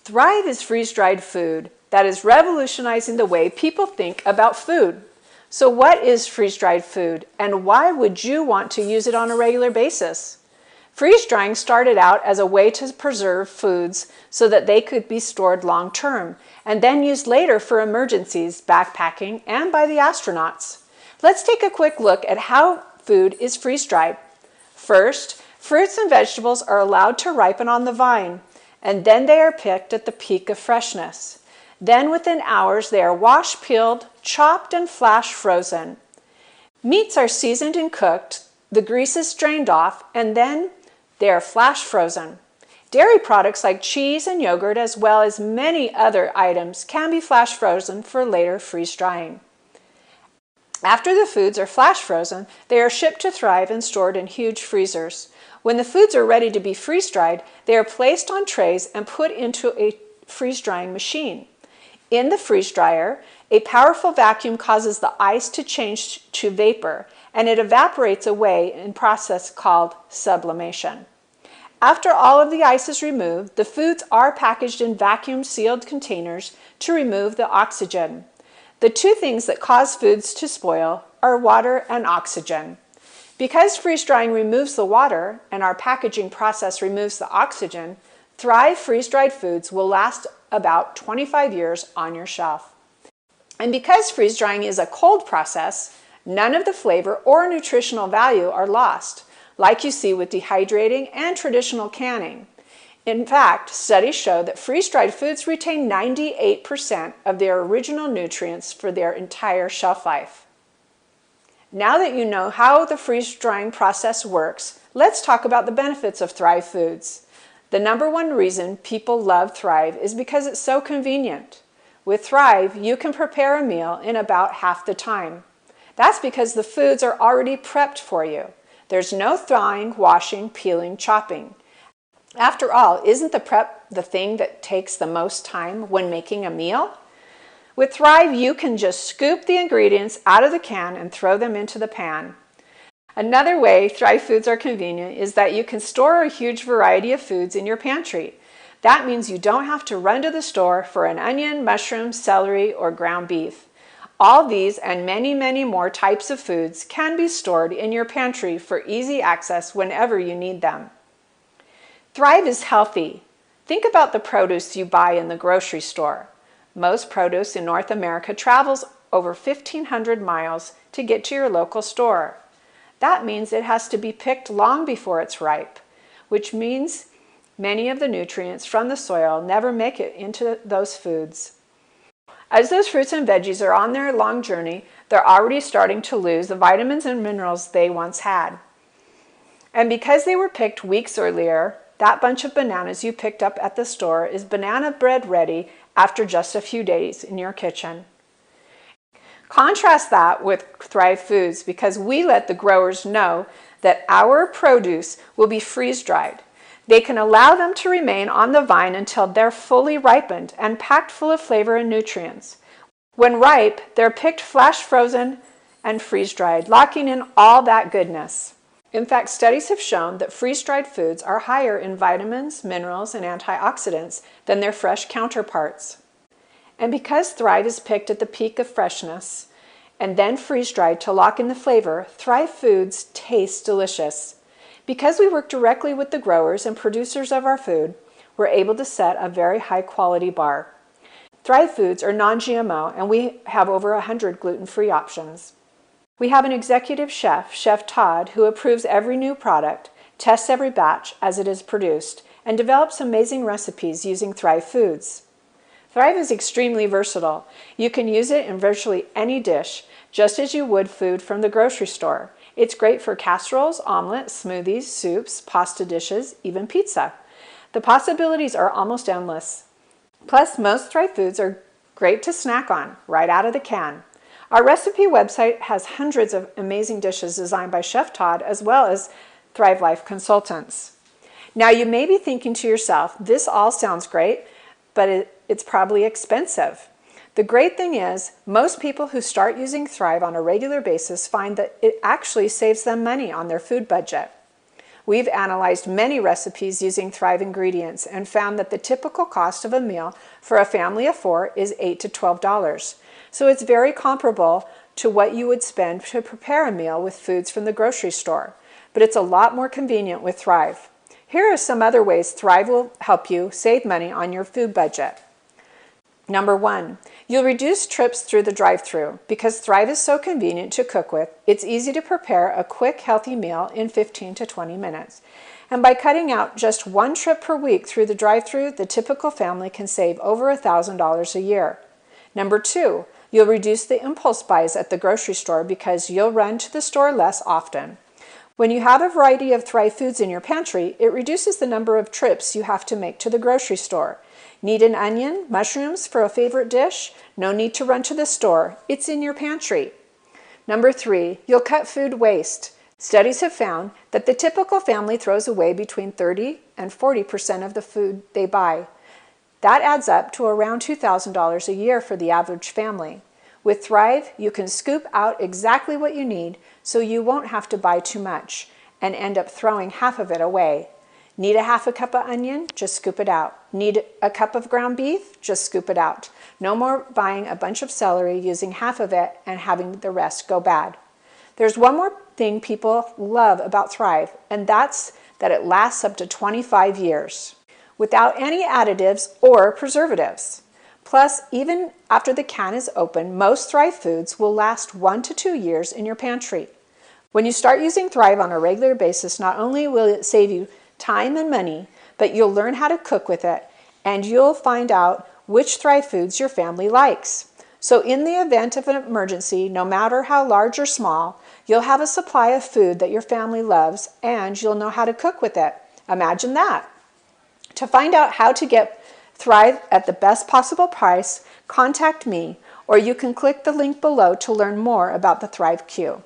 Thrive is freeze-dried food that is revolutionizing the way people think about food. So what is freeze-dried food, and why would you want to use it on a regular basis? Freeze-drying started out as a way to preserve foods so that they could be stored long-term, and then used later for emergencies, backpacking, and by the astronauts. Let's take a quick look at how food is freeze-dried. First, fruits and vegetables are allowed to ripen on the vine, and then they are picked at the peak of freshness. Then within hours they are washed, peeled, chopped, and flash frozen. Meats are seasoned and cooked, the grease is strained off, and then they are flash frozen. Dairy products like cheese and yogurt, as well as many other items, can be flash frozen for later freeze drying. After the foods are flash frozen, they are shipped to Thrive and stored in huge freezers. When the foods are ready to be freeze-dried, they are placed on trays and put into a freeze-drying machine. In the freeze dryer, a powerful vacuum causes the ice to change to vapor, and it evaporates away in a process called sublimation. After all of the ice is removed, the foods are packaged in vacuum-sealed containers to remove the oxygen. The two things that cause foods to spoil are water and oxygen. Because freeze-drying removes the water and our packaging process removes the oxygen, Thrive freeze-dried foods will last about 25 years on your shelf. And because freeze-drying is a cold process, none of the flavor or nutritional value are lost, like you see with dehydrating and traditional canning. In fact, studies show that freeze-dried foods retain 98% of their original nutrients for their entire shelf life. Now that you know how the freeze-drying process works, let's talk about the benefits of Thrive foods. The number one reason people love Thrive is because it's so convenient. With Thrive, you can prepare a meal in about half the time. That's because the foods are already prepped for you. There's no thawing, washing, peeling, chopping. After all, isn't the prep the thing that takes the most time when making a meal? With Thrive, you can just scoop the ingredients out of the can and throw them into the pan. Another way Thrive foods are convenient is that you can store a huge variety of foods in your pantry. That means you don't have to run to the store for an onion, mushroom, celery, or ground beef. All these and many, many more types of foods can be stored in your pantry for easy access whenever you need them. Thrive is healthy. Think about the produce you buy in the grocery store. Most produce in North America travels over 1,500 miles to get to your local store. That means it has to be picked long before it's ripe, which means many of the nutrients from the soil never make it into those foods. As those fruits and veggies are on their long journey, they're already starting to lose the vitamins and minerals they once had. And because they were picked weeks earlier, that bunch of bananas you picked up at the store is banana bread ready after just a few days in your kitchen. Contrast that with Thrive Foods because we let the growers know that our produce will be freeze-dried. They can allow them to remain on the vine until they're fully ripened and packed full of flavor and nutrients. When ripe, they're picked flash frozen and freeze-dried, locking in all that goodness. In fact, studies have shown that freeze-dried foods are higher in vitamins, minerals, and antioxidants than their fresh counterparts. And because Thrive is picked at the peak of freshness and then freeze-dried to lock in the flavor, Thrive foods taste delicious. Because we work directly with the growers and producers of our food, we're able to set a very high-quality bar. Thrive foods are non-GMO, and we have over 100 gluten-free options. We have an executive chef, Chef Todd, who approves every new product, tests every batch as it is produced, and develops amazing recipes using Thrive foods. Thrive is extremely versatile. You can use it in virtually any dish, just as you would food from the grocery store. It's great for casseroles, omelets, smoothies, soups, pasta dishes, even pizza. The possibilities are almost endless. Plus, most Thrive foods are great to snack on, right out of the can. Our recipe website has hundreds of amazing dishes designed by Chef Todd as well as Thrive Life consultants. Now you may be thinking to yourself, this all sounds great, but it's probably expensive. The great thing is, most people who start using Thrive on a regular basis find that it actually saves them money on their food budget. We've analyzed many recipes using Thrive ingredients and found that the typical cost of a meal for a family of 4 is $8 to $12. So it's very comparable to what you would spend to prepare a meal with foods from the grocery store, but it's a lot more convenient with Thrive. Here are some other ways Thrive will help you save money on your food budget. Number 1, you'll reduce trips through the drive-thru. Because Thrive is so convenient to cook with, it's easy to prepare a quick, healthy meal in 15 to 20 minutes. And by cutting out just 1 trip per week through the drive-thru, the typical family can save over $1,000 a year. Number 2, you'll reduce the impulse buys at the grocery store because you'll run to the store less often. When you have a variety of Thrive foods in your pantry, it reduces the number of trips you have to make to the grocery store. Need an onion, mushrooms for a favorite dish? No need to run to the store. It's in your pantry. Number 3, you'll cut food waste. Studies have found that the typical family throws away between 30% and 40% of the food they buy. That adds up to around $2,000 a year for the average family. With Thrive, you can scoop out exactly what you need so you won't have to buy too much and end up throwing half of it away. Need a half a cup of onion? Just scoop it out. Need a cup of ground beef? Just scoop it out. No more buying a bunch of celery, using half of it, and having the rest go bad. There's one more thing people love about Thrive, and that's that it lasts up to 25 years without any additives or preservatives. Plus, even after the can is open, most Thrive foods will last 1 to 2 years in your pantry. When you start using Thrive on a regular basis, not only will it save you time and money, but you'll learn how to cook with it, and you'll find out which Thrive foods your family likes. So in the event of an emergency, no matter how large or small, you'll have a supply of food that your family loves, and you'll know how to cook with it. Imagine that. To find out how to get Thrive at the best possible price, contact me, or you can click the link below to learn more about the Thrive Q.